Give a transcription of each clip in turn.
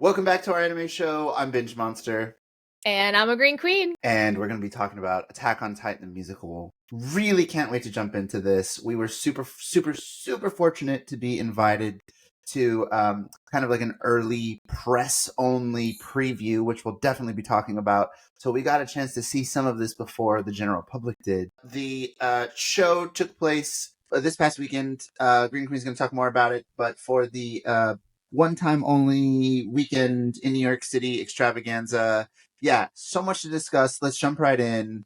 Welcome back to our anime show. I'm BingeMonster. And I'm Agreenqueen. And we're going to be talking about Attack on Titan the musical. Really can't wait to jump into this. We were super fortunate to be invited to kind of like an early press-only preview, which we'll definitely be talking about. So we got a chance to see some of this before the general public did. The show took place this past weekend. Green Queen's going to talk more about it, but for the one-time only weekend in New York City extravaganza. Yeah, so much to discuss. Let's jump right in.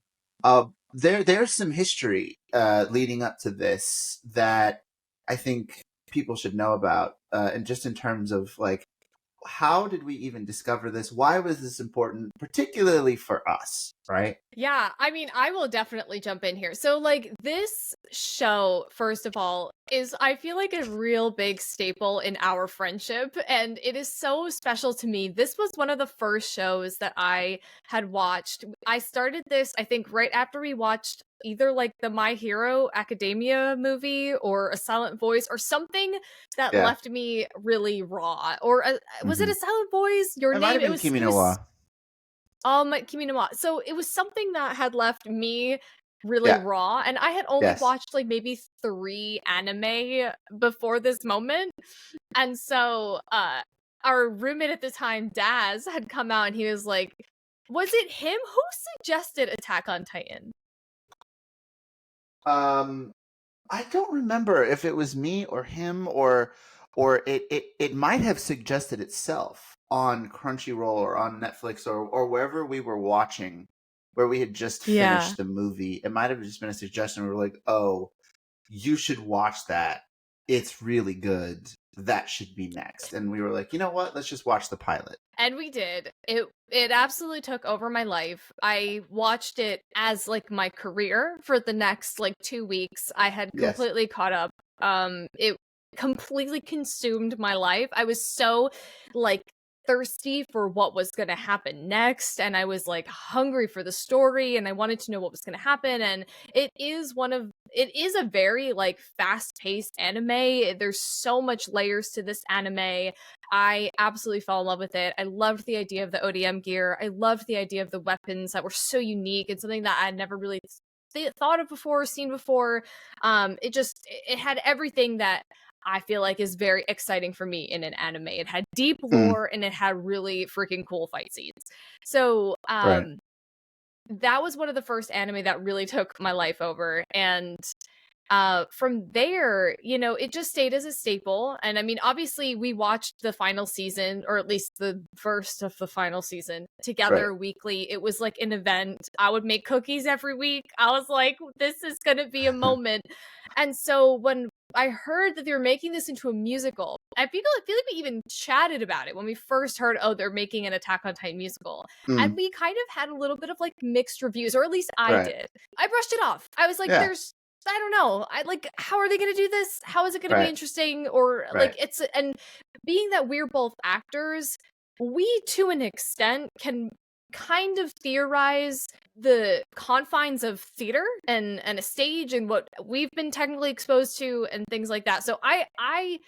There's some history leading up to this that I think people should know about, and just in terms of like, how did we even discover this? Why was this important, particularly for us, right? Yeah, I mean, I will definitely jump in here. So, like, this show, first of all, is, I feel like, a real big staple in our friendship, and it is so special to me. This was one of the first shows that I had watched. I started this, I think, right after we watched either, like, the My Hero Academia movie or A Silent Voice or something that Yeah. left me really raw. Or, was it A Silent Voice? Your It name? might have been Kimi no Wa. Kimi no Wa. So it was something that had left me really raw, and I had only watched like maybe 3 anime before this moment. And so our roommate at the time, Daz, had come out and he was like, was it him who suggested Attack on Titan? I don't remember if it was me or him or it might have suggested itself on Crunchyroll or on Netflix or wherever we were watching, where we had just finished the movie. It might have just been a suggestion. We were like, oh, you should watch that. It's really good. That should be next. And we were like, you know what? Let's just watch the pilot. And we did. It absolutely took over my life. I watched it as like my career for the next like 2 weeks. I had completely caught up. It completely consumed my life. I was so like thirsty for what was going to happen next, and I was like hungry for the story, and I wanted to know what was going to happen. And it is a very like fast-paced anime. There's so much layers to this anime. I absolutely fell in love with it. I loved the idea of the ODM gear. I loved the idea of the weapons that were so unique and something that I'd never really thought of before, seen before. It had everything that I feel like is very exciting for me in an anime. It had deep lore and it had really freaking cool fight scenes. So that was one of the first anime that really took my life over. And from there, you know, it just stayed as a staple. And I mean, obviously we watched the final season, or at least the first of the final season, together weekly. It was like an event. I would make cookies every week. I was like, this is gonna be a moment. And so when I heard that they were making this into a musical, I feel like we even chatted about it when we first heard, oh, they're making an Attack on Titan musical. And we kind of had a little bit of like mixed reviews, or at least I did. I brushed it off. I was like, I don't know. How are they going to do this? How is it going to be interesting? Or like, and being that we're both actors, we to an extent can kind of theorize the confines of theater and a stage and what we've been technically exposed to and things like that. So I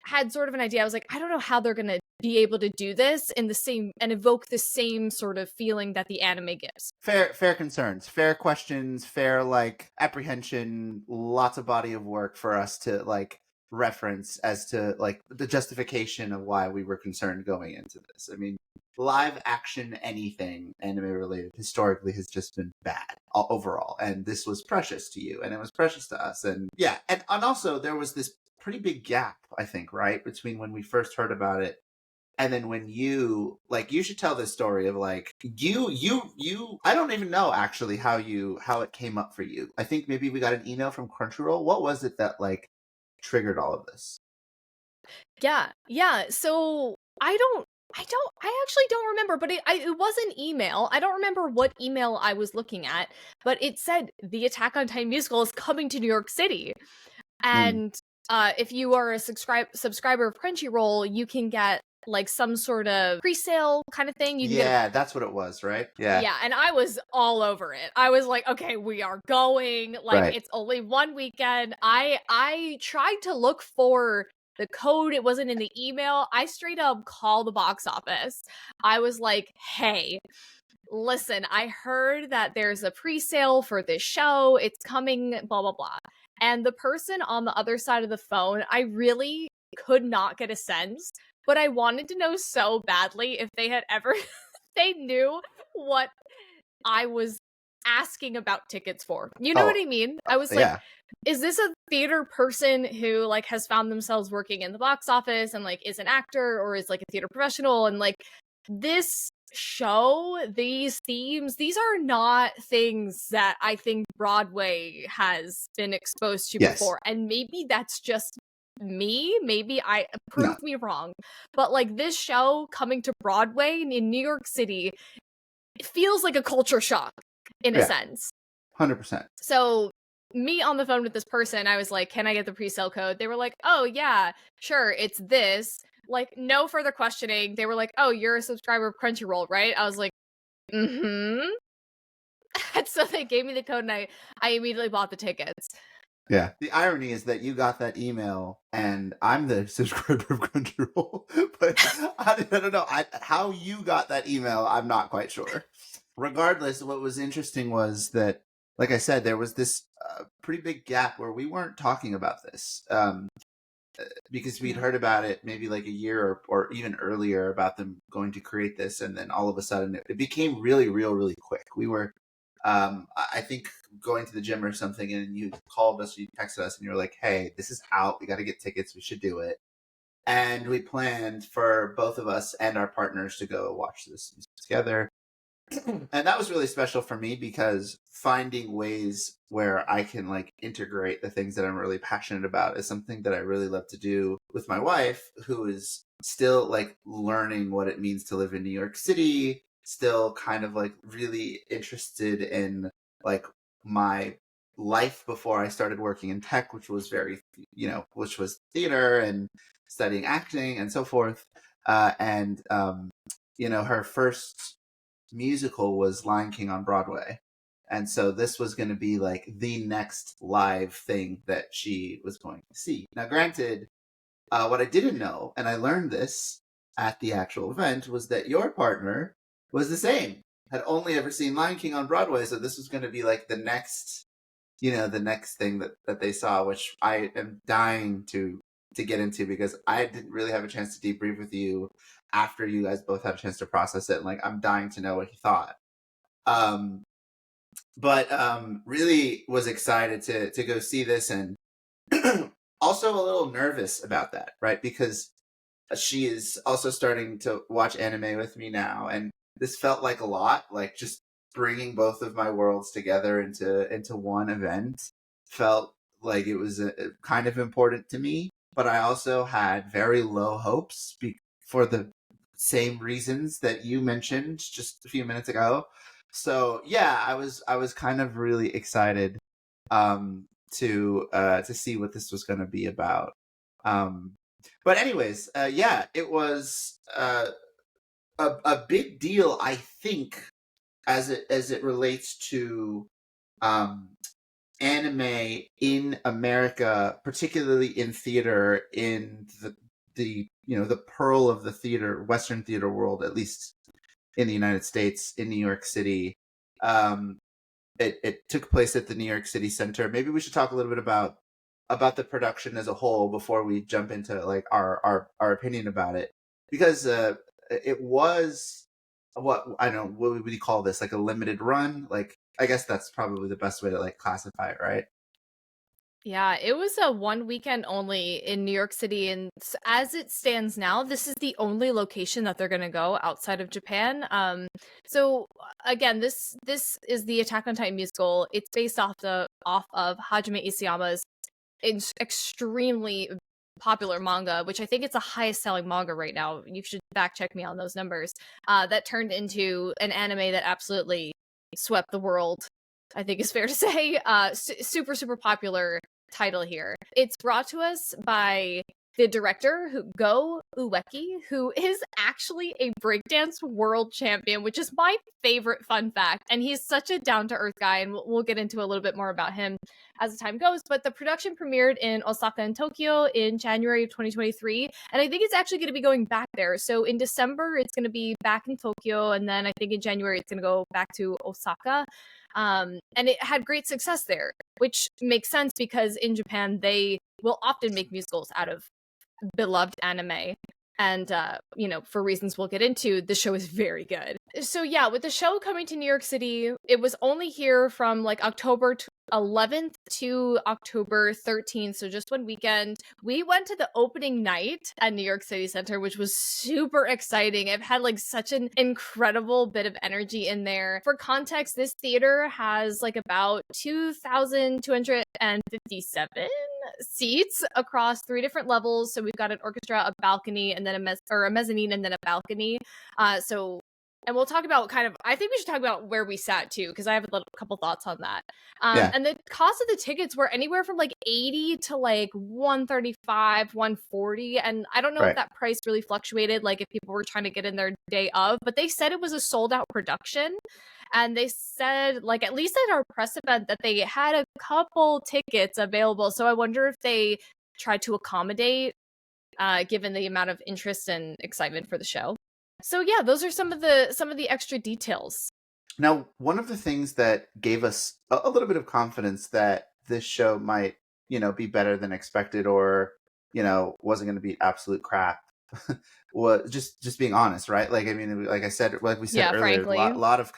had sort of an idea. I was like, I don't know how they're going to be able to do this in the same and evoke the same sort of feeling that the anime gives. Fair concerns, fair questions, fair like apprehension, lots of body of work for us to like reference as to like the justification of why we were concerned going into this. I mean, live action anything anime related historically has just been bad overall, and this was precious to you and it was precious to us. And yeah, and also there was this pretty big gap, I think, right, between when we first heard about it and then when you should tell this story of like you I don't even know actually how it came up for you. I think maybe we got an email from Crunchyroll. What was it that like triggered all of this? Yeah. So I actually don't remember, but it was an email. I don't remember what email I was looking at, but it said the Attack on Titan musical is coming to New York City. And if you are a subscriber of Crunchyroll, you can get like some sort of pre-sale kind of thing. That's what it was, right? Yeah, and I was all over it. I was like, okay, we are going. Like, it's only one weekend. I tried to look for the code, it wasn't in the email. I straight up called the box office. I was like, hey, listen, I heard that there's a pre-sale for this show. It's coming, blah, blah, blah. And the person on the other side of the phone, I really could not get a sense, but I wanted to know so badly if they had ever, they knew what I was asking about tickets for. You know what I mean? I was like, is this a theater person who like has found themselves working in the box office and like is an actor or is like a theater professional, and like this show, these themes, these are not things that I think Broadway has been exposed to before. And maybe that's just me. Maybe I proved me wrong. But like this show coming to Broadway in New York City, it feels like a culture shock in a sense. 100%. So me on the phone with this person, I was like, can I get the pre-sale code? They were like, oh yeah, sure, it's this. Like, no further questioning. They were like, oh, you're a subscriber of Crunchyroll, right? I was like, mm-hmm. And so they gave me the code and I immediately bought the tickets. Yeah. The irony is that you got that email and I'm the subscriber of Crunchyroll. But I don't know. How you got that email, I'm not quite sure. Regardless, what was interesting was that, like I said, there was this pretty big gap where we weren't talking about this. Because we'd heard about it maybe like a year or even earlier about them going to create this. And then all of a sudden it became really quick. We were, I think, going to the gym or something, and you called us, you texted us, and you were like, hey, this is out. We got to get tickets. We should do it. And we planned for both of us and our partners to go watch this together. And that was really special for me because finding ways where I can like integrate the things that I'm really passionate about is something that I really love to do with my wife, who is still like learning what it means to live in New York City, still kind of like really interested in like my life before I started working in tech, which was which was theater and studying acting and so forth. Her first musical was Lion King on Broadway. And so this was going to be like the next live thing that she was going to see. Now, granted, what I didn't know, and I learned this at the actual event, was that your partner was the same, had only ever seen Lion King on Broadway. So this was going to be like the next thing that they saw, which I am dying to get into because I didn't really have a chance to debrief with you after you guys both had a chance to process it. And like, I'm dying to know what you thought. Really was excited to go see this, and also a little nervous about that, right? Because she is also starting to watch anime with me now, and this felt like a lot, like just bringing both of my worlds together into one event felt like it was kind of important to me. But I also had very low hopes for the same reasons that you mentioned just a few minutes ago. So yeah, I was kind of really excited to see what this was going to be about. But anyways, it was a big deal, I think, as it relates to anime in America, particularly in theater, in the pearl of the theater, Western theater world, at least in the United States, in New York City. It took place at the New York City Center. Maybe we should talk a little bit about the production as a whole before we jump into like our opinion about it, because it was what would you call this, like a limited run? Like, I guess that's probably the best way to like classify it, right? Yeah, it was a one weekend only in New York City, and as it stands now, this is the only location that they're going to go outside of Japan. So again, this is the Attack on Titan musical. It's based off of Hajime Isayama's extremely popular manga, which I think it's the highest selling manga right now. You should fact check me on those numbers. That turned into an anime that absolutely swept the world, I think is fair to say. Super popular title here. It's brought to us by the director, Go Ueki, who is actually a breakdance world champion, which is my favorite fun fact. And he's such a down-to-earth guy, and we'll get into a little bit more about him as the time goes. But the production premiered in Osaka and Tokyo in January of 2023, and I think it's actually going to be going back there. So in December, it's going to be back in Tokyo, and then I think in January, it's going to go back to Osaka. And it had great success there, which makes sense because in Japan, they will often make musicals out of beloved anime. And, for reasons we'll get into, the show is very good. So yeah, with the show coming to New York City, it was only here from like October 11th to October 13th, so just one weekend. We went to the opening night at New York City Center, which was super exciting. It had like such an incredible bit of energy in there. For context, this theater has like about 2,257 seats across 3 different levels. So we've got an orchestra, a balcony, and then a mezzanine, and then a balcony. And we'll talk about I think we should talk about where we sat too, because I have a couple thoughts on that. And the cost of the tickets were anywhere from like 80 to like 135, 140. And I don't know if that price really fluctuated, like if people were trying to get in their day of, but they said it was a sold out production. And they said, like, at least at our press event, that they had a couple tickets available. So I wonder if they tried to accommodate, given the amount of interest and excitement for the show. So yeah, those are some of the extra details. Now, one of the things that gave us a little bit of confidence that this show might, be better than expected, or, wasn't going to be absolute crap, was just being honest, right? Like, I mean, like I said, like we said earlier, a lot of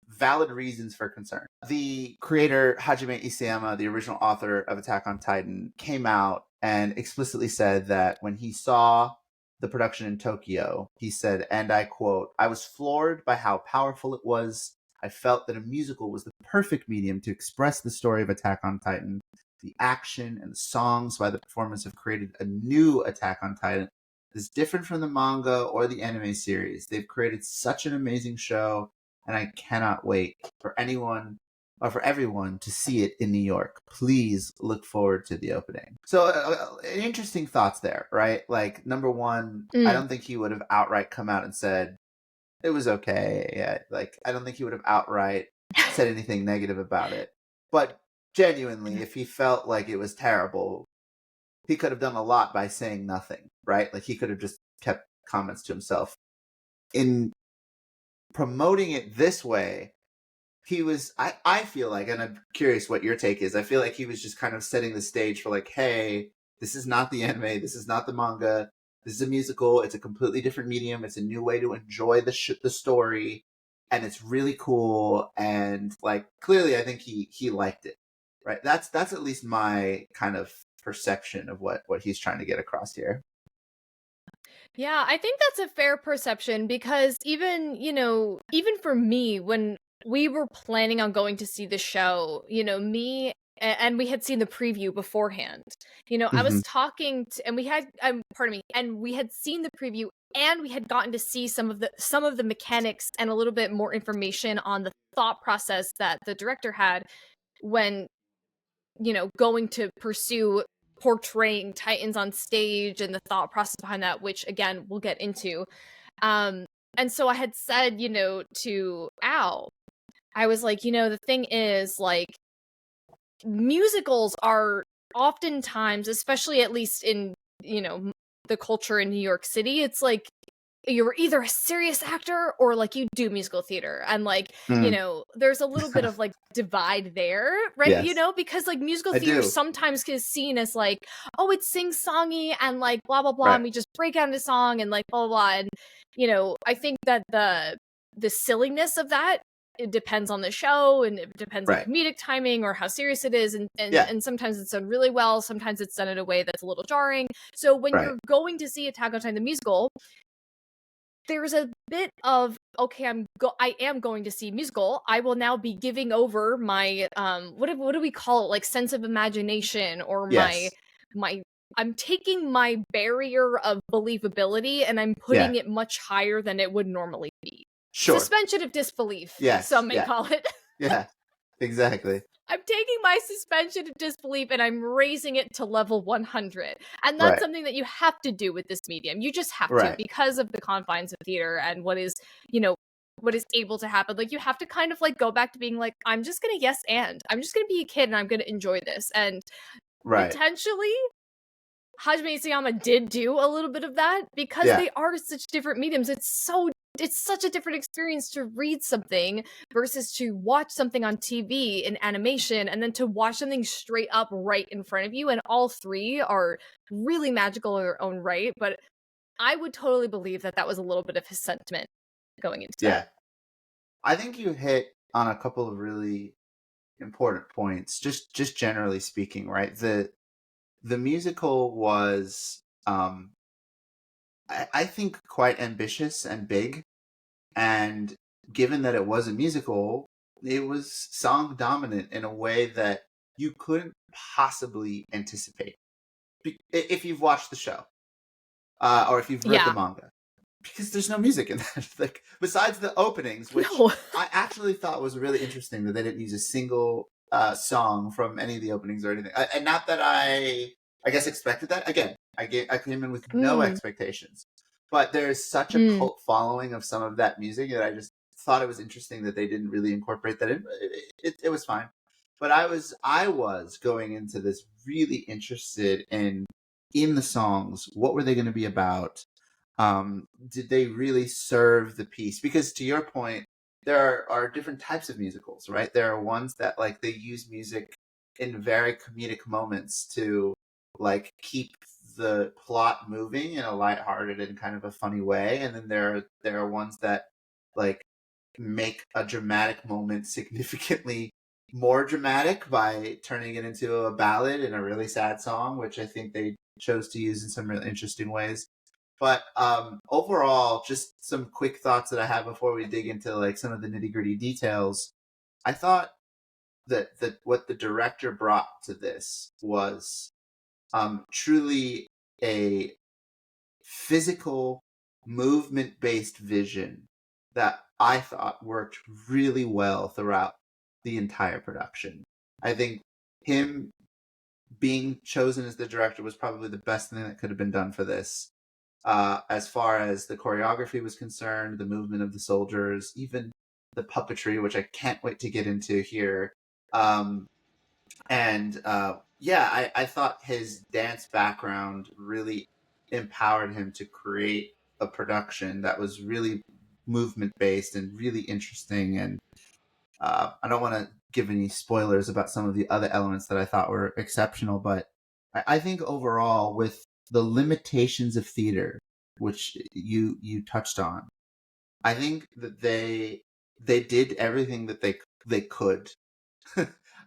valid reasons for concern. The creator, Hajime Isayama, the original author of Attack on Titan, came out and explicitly said that when he saw the production in Tokyo, he said, and I quote, "I was floored by how powerful it was. I felt that a musical was the perfect medium to express the story of Attack on Titan. The action and the songs by the performers have created a new Attack on Titan that is different from the manga or the anime series. They've created such an amazing show, and I cannot wait for everyone to see it in New York. Please look forward to the opening." So interesting thoughts there, right? Like, number one, I don't think he would have outright come out and said it was okay. Yeah, like, I don't think he would have outright said anything negative about it. But genuinely, if he felt like it was terrible, he could have done a lot by saying nothing, right? Like, he could have just kept comments to himself. In promoting it this way, he was, I feel like, and I'm curious what your take is, I feel like he was just kind of setting the stage for like, hey, this is not the anime, this is not the manga, this is a musical, it's a completely different medium, it's a new way to enjoy the story, and it's really cool, and like, clearly I think he liked it, right? That's at least my kind of perception of what he's trying to get across here. Yeah, I think that's a fair perception, because even for me, when we were planning on going to see the show, me and we had seen the preview beforehand. I was talking to, and we had, and we had seen the preview, and we had gotten to see some of the mechanics and a little bit more information on the thought process that the director had when, going to pursue portraying Titans on stage, and the thought process behind that, which again we'll get into. And so I had said, to Al, I was like, the thing is, like, musicals are oftentimes, especially at least in, the culture in New York City, it's like you're either a serious actor or like you do musical theater, and like there's a little bit of like divide there, right? Yes. Because like musical theater sometimes is seen as like, oh, it's sing-songy and like blah blah blah, and we just break out into song and like blah blah blah. And I think that the silliness of that, it depends on the show, and it depends on comedic timing or how serious it is, and sometimes it's done really well, sometimes it's done in a way that's a little jarring. So when you're going to see Attack on Titan the musical, there's a bit of, okay, I am going to see musical. I will now be giving over my what do we call it, like sense of imagination, or my I'm taking my barrier of believability and I'm putting it much higher than it would normally be. Sure. Suspension of disbelief, yes, some may call it. Yeah. Exactly. I'm taking my suspension of disbelief and I'm raising it to level 100. And that's Right. something that you have to do with this medium. You just have to, Right. because of the confines of theater and what is, what is able to happen. Like, you have to kind of like go back to being like, I'm just gonna yes and I'm just gonna be a kid and I'm gonna enjoy this. And Right. potentially Hajime Isayama did do a little bit of that because Yeah. they are such different mediums. It's such a different experience to read something versus to watch something on TV in animation and then to watch something straight up right in front of you. And all three are really magical in their own right. But I would totally believe that that was a little bit of his sentiment going into Yeah. that. I think you hit on a couple of really important points, just generally speaking, right? The musical was I think quite ambitious and big, and given that it was a musical, it was song dominant in a way that you couldn't possibly anticipate if you've watched the show, or if you've read the Yeah. manga, because there's no music in that. Like, besides the openings, which No. I actually thought was really interesting that they didn't use a single song from any of the openings or anything. And not that I guess expected that. Again, I came in with no Mm. expectations, but there's such a Mm. cult following of some of that music that I just thought it was interesting that they didn't really incorporate that in. It was fine, but I was going into this really interested in the songs. What were they going to be about? Did they really serve the piece? Because to your point, there are different types of musicals, right? There are ones that like they use music in very comedic moments to like keep the plot moving in a lighthearted and kind of a funny way, and then there are ones that like make a dramatic moment significantly more dramatic by turning it into a ballad and a really sad song, which I think they chose to use in some really interesting ways. But overall, just some quick thoughts that I have before we dig into like some of the nitty gritty details. I thought that what the director brought to this was truly a physical, movement based vision that I thought worked really well throughout the entire production. I think him being chosen as the director was probably the best thing that could have been done for this. As far as the choreography was concerned, the movement of the soldiers, even the puppetry, which I can't wait to get into here. And yeah, I thought his dance background really empowered him to create a production that was really movement based and really interesting. And I don't want to give any spoilers about some of the other elements that I thought were exceptional, but I think overall, with the limitations of theater, which you touched on, I think that they did everything that they could.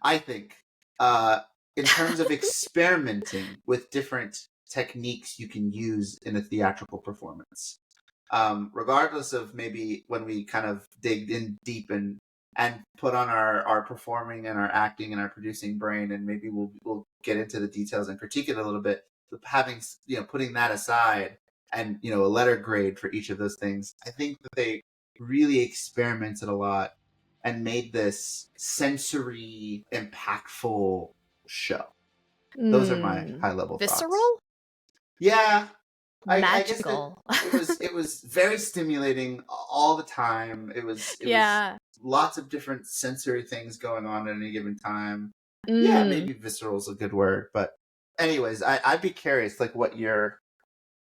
I think, uh, in terms of experimenting with different techniques you can use in a theatrical performance, regardless of maybe when we kind of dig in deep and put on our performing and our acting and our producing brain, and maybe we'll get into the details and critique it a little bit. Having putting that aside, and a letter grade for each of those things, I think that they really experimented a lot and made this sensory impactful show. Those are my high level thoughts. Visceral? Yeah, I guess that Magical. it was very stimulating all the time. It was Yeah. lots of different sensory things going on at any given time. Yeah, Mm. maybe visceral is a good word, but anyways, I'd be curious like what your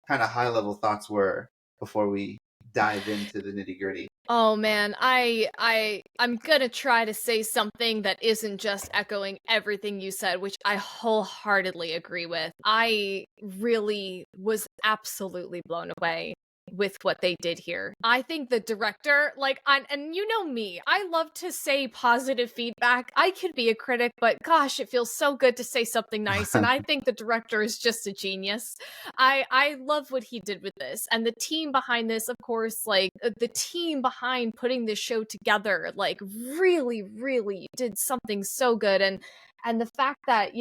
kind of high level thoughts were before we dive into the nitty gritty. Oh man, I'm gonna try to say something that isn't just echoing everything you said, which I wholeheartedly agree with. I really was absolutely blown away with what they did here. I think the director, like, and you know me, I love to say positive feedback. I could be a critic, but gosh, it feels so good to say something nice. And I think the director is just a genius. I love what he did with this, and the team behind this, of course, like the team behind putting this show together, like really did something so good. And the fact that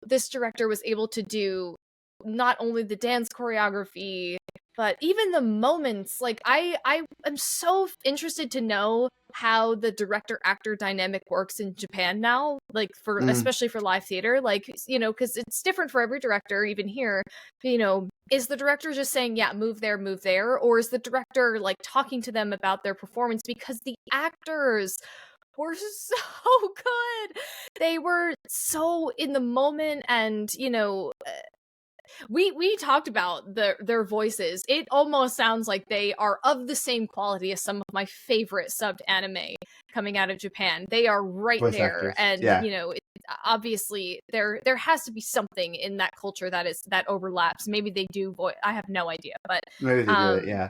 this director was able to do not only the dance choreography But even the moments, like I am so interested to know how the director actor dynamic works in Japan now, like for especially for live theater, like, you know, because it's different for every director, even here. You know, is the director just saying, yeah, move there, or is the director like talking to them about their performance? Because the actors were so good. They were so in the moment, and you know, we talked about their voices. It almost sounds like they are of the same quality as some of my favorite subbed anime coming out of Japan. They are right Voice there, actors. and Yeah. you know, obviously there has to be something in that culture that overlaps. Maybe they do. I have no idea, but Maybe they do it. Yeah.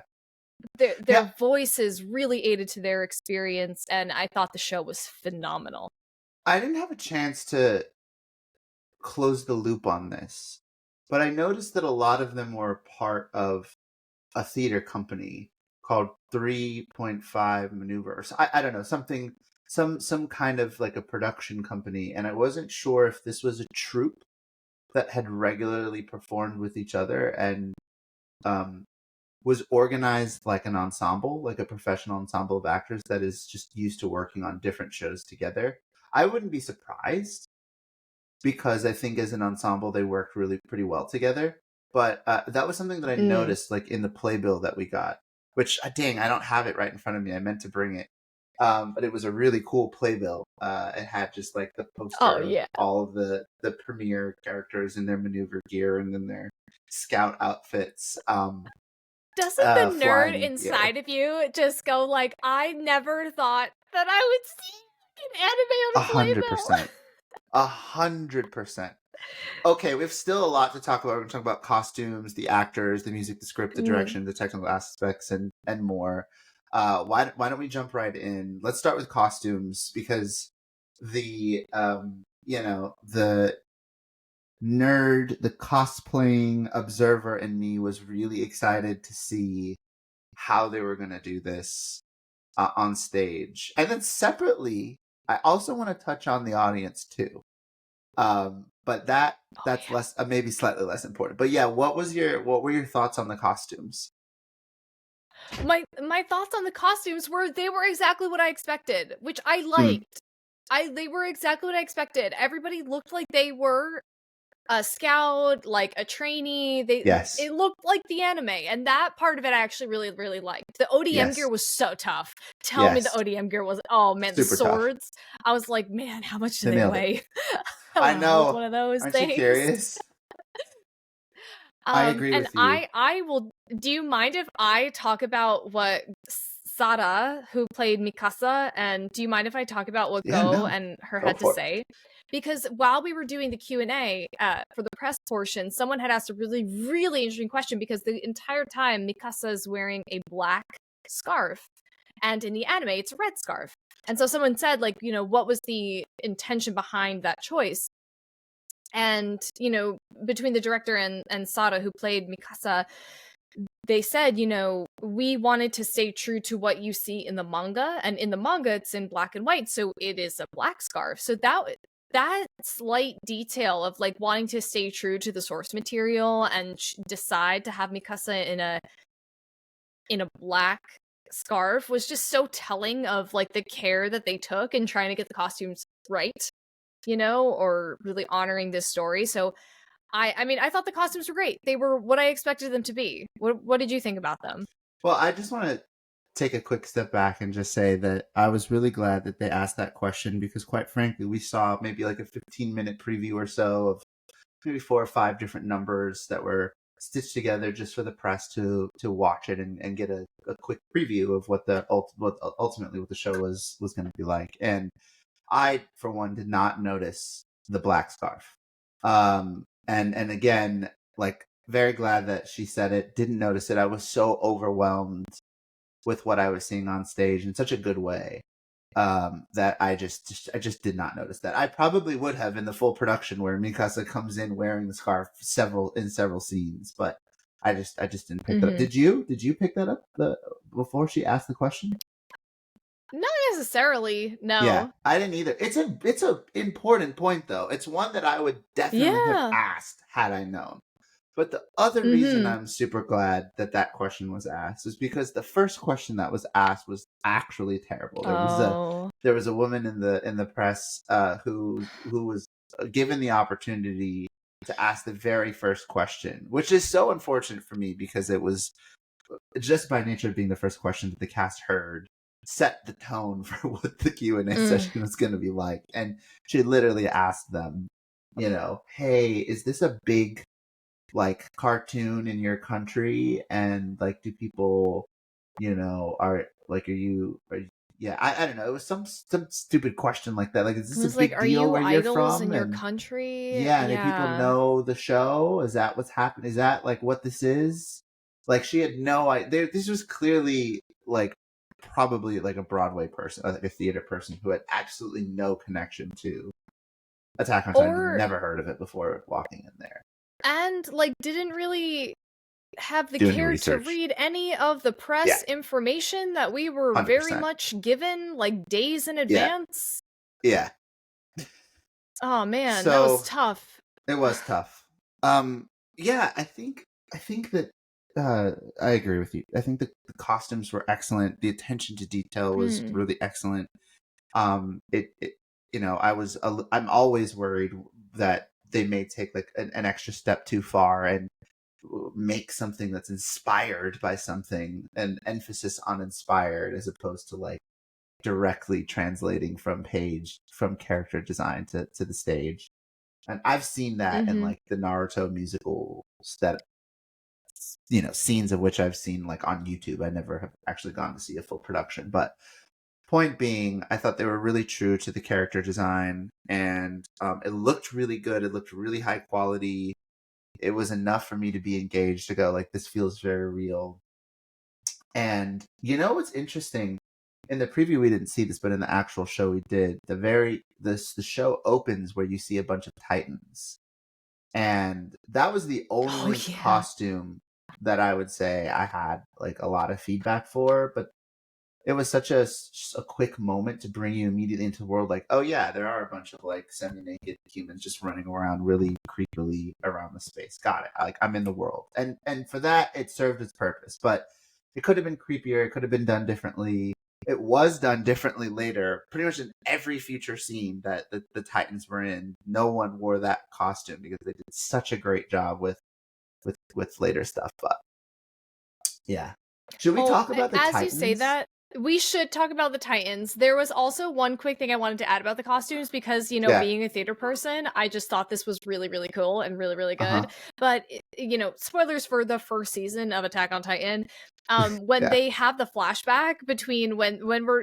their voices really aided to their experience, and I thought the show was phenomenal. I didn't have a chance to close the loop on this, but I noticed that a lot of them were part of a theater company called 3.5 Maneuvers. I don't know, something, some kind of like a production company, and I wasn't sure if this was a troupe that had regularly performed with each other and um, was organized like an ensemble, like a professional ensemble of actors that is just used to working on different shows together. I wouldn't be surprised because I think as an ensemble they worked really pretty well together. But that was something that I noticed, like in the playbill that we got. Which dang, I don't have it right in front of me. I meant to bring it, but it was a really cool playbill. It had just like the poster of all of the premiere characters in their maneuver gear and then their scout outfits. Doesn't the nerd inside of you just go like, I never thought that I would see an anime on a playbill? 100%. Okay, we have still a lot to talk about. We're going to talk about costumes, the actors, the music, the script, the direction, the technical aspects, and more. Why don't we jump right in? Let's start with costumes because the the nerd, the cosplaying observer in me was really excited to see how they were going to do this on stage, and then separately, I also want to touch on the audience too. But that's less, maybe slightly less important. But yeah, what were your thoughts on the costumes? My thoughts on the costumes were they were exactly what I expected, which I liked. They were exactly what I expected. Everybody looked like they were a scout, like a trainee. It looked like the anime, and that part of it I actually really, really liked. The ODM gear was so tough. Tell me the ODM gear was, oh man, super the swords. Tough. I was like, man, how much do they weigh? I know. One of those Aren't things. you curious? I agree with you. I will. Do you mind if I talk about what Sara, who played Mikasa, and do you mind if I talk about what and her had to say? Because while we were doing the Q&A for the press portion, someone had asked a really, really interesting question because the entire time Mikasa is wearing a black scarf, and in the anime it's a red scarf. And so someone said, like, you know, what was the intention behind that choice? And, you know, between the director and Sara, who played Mikasa, they said, you know, we wanted to stay true to what you see in the manga, and in the manga it's in black and white, so it is a black scarf. So that slight detail of like wanting to stay true to the source material and decide to have Mikasa in a black scarf was just so telling of like the care that they took in trying to get the costumes right, you know, or really honoring this story. So I mean, I thought the costumes were great. They were what I expected them to be. What did you think about them? Well, I just want to take a quick step back and just say that I was really glad that they asked that question because, quite frankly, we saw maybe like a 15-minute preview or so of maybe 4 or 5 different numbers that were stitched together just for the press to watch it and get a quick preview of what ultimately what the show was going to be like. And I, for one, did not notice the black scarf. And again, like, very glad that she said it. Didn't notice it. I was so overwhelmed with what I was seeing on stage in such a good way that I just did not notice that. I probably would have in the full production where Mikasa comes in wearing the scarf in several scenes, but I just didn't pick that up. Did you pick that up before she asked the question? Not necessarily, no. Yeah, I didn't either. It's a important point though. It's one that I would definitely have asked had I known. But the other reason Mm-hmm. I'm super glad that that question was asked is because the first question that was asked was actually terrible. Oh. There was a woman in the press who was given the opportunity to ask the very first question, which is so unfortunate for me because it was just by nature of being the first question that the cast heard set the tone for what the Q&A session was going to be like. And she literally asked them, you know, hey, is this a big like cartoon in your country? And like, do people, you know, are you, yeah, I don't know. It was some stupid question like that. Like, is It this a was like, big are deal you where you're idols in from? your And country? yeah, do people Yeah. know the show? Is that what's happening? Is that like what this is? Like, she had no idea. This was clearly like probably like a Broadway person, like a theater person who had absolutely no connection to Attack on Titan, Or, never heard of it before walking in there. and like, didn't really have the Do any care to research. read any of the Yeah, press information that we were very 100%. much given like days in Yeah, advance. yeah. Oh man, that was So tough. it was tough. Yeah, I think that I agree with you. I think the costumes were excellent. The attention to detail was Hmm. really excellent. It you know, I'm always worried that they may take like an extra step too far and make something that's inspired by something, an emphasis on inspired as opposed to like directly translating from character design to the stage. And I've seen that in Mm-hmm. like the Naruto musical that, you know, scenes of which I've seen like on YouTube. I never have actually gone to see a full production, but point being, I thought they were really true to the character design, and it looked really good. It looked really high quality. It was enough for me to be engaged to go like, this feels very real. And you know what's interesting? In the preview we didn't see this, but in the actual show we did. The show opens where you see a bunch of Titans. And that was the Oh only yeah. costume that I would say I had like a lot of feedback for, but it was such a quick moment to bring you immediately into the world. Like, oh yeah, there are a bunch of like semi-naked humans just running around really creepily around the space. Got it. Like, I'm in the world, and for that, it served its purpose. But it could have been creepier. It could have been done differently. It was done differently later. Pretty much in every future scene that the Titans were in, no one wore that costume because they did such a great job with later stuff. But yeah, should we Oh, talk about the as you say Titans? that, we should talk about the Titans. There was also one quick thing I wanted to add about the costumes because, you know, Yeah. being a theater person, I just thought this was really, really cool and really, really Uh good. huh. But, you know, spoilers for the first season of Attack on Titan. When Yeah. they have the flashback between when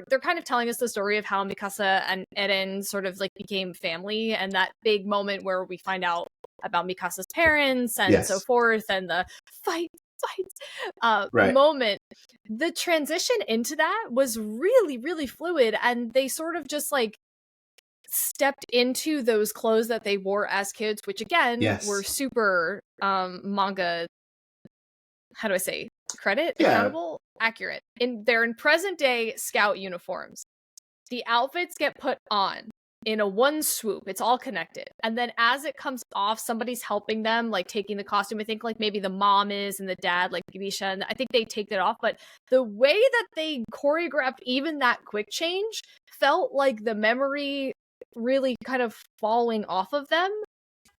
they're kind of telling us the story of how Mikasa and Eren sort of like became family, and that big moment where we find out about Mikasa's parents and so Yes. forth, and the fight Right. moment. The transition into that was really, really fluid, and they sort of just like stepped into those clothes that they wore as kids, which again were Yes. super manga, how do I say, credit, Yeah. accountable, accurate. They're in present day scout uniforms. The outfits get put on in a one swoop. It's all connected. And then as it comes off, somebody's helping them, like taking the costume. I think like maybe the mom is and the dad, like Grisha, and I think they take that off. But the way that they choreographed even that quick change felt like the memory really kind of falling off of them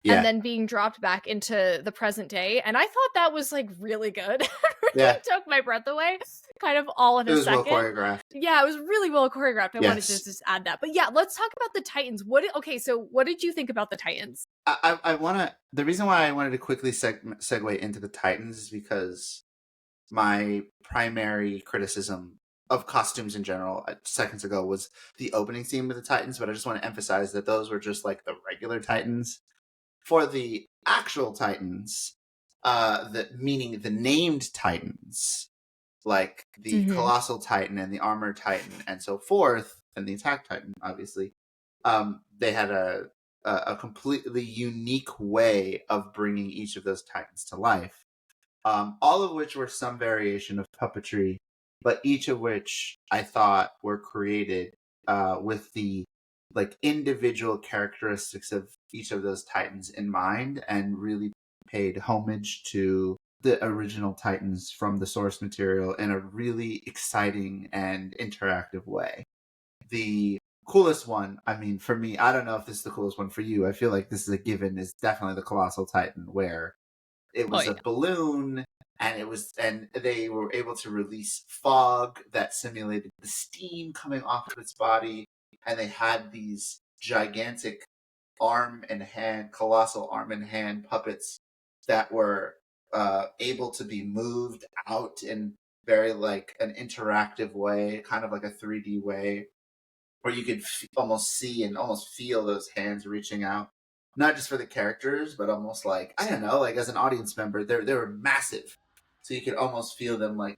and Yeah. then being dropped back into the present day. And I thought that was like really good. It really Yeah. took my breath away, kind of all in It a was well second. choreographed. Yeah, it was really well choreographed. I wanted to Yes. just add that. But yeah, let's talk about the Titans. Okay, so what did you think about the Titans? I want to. The reason why I wanted to quickly segue into the Titans is because my primary criticism of costumes in general seconds ago was the opening scene with the Titans, but I just want to emphasize that those were just like the regular Titans. For the actual Titans, meaning the named Titans, like the Mm-hmm. Colossal Titan and the Armored Titan and so forth, and the Attack Titan, obviously, they had a completely unique way of bringing each of those Titans to life. All of which were some variation of puppetry, but each of which I thought were created with the like individual characteristics of each of those Titans in mind, and really paid homage to the original Titans from the source material in a really exciting and interactive way. The coolest one, I mean, for me, I don't know if this is the coolest one for you. I feel like this is a given, is definitely the Colossal Titan, where it was a balloon and they were able to release fog that simulated the steam coming off of its body, and they had these gigantic colossal arm and hand puppets that were able to be moved out in very like an interactive way, kind of like a 3D way, where you could almost see and almost feel those hands reaching out, not just for the characters, but almost like, I don't know, like as an audience member, they were massive, so you could almost feel them like,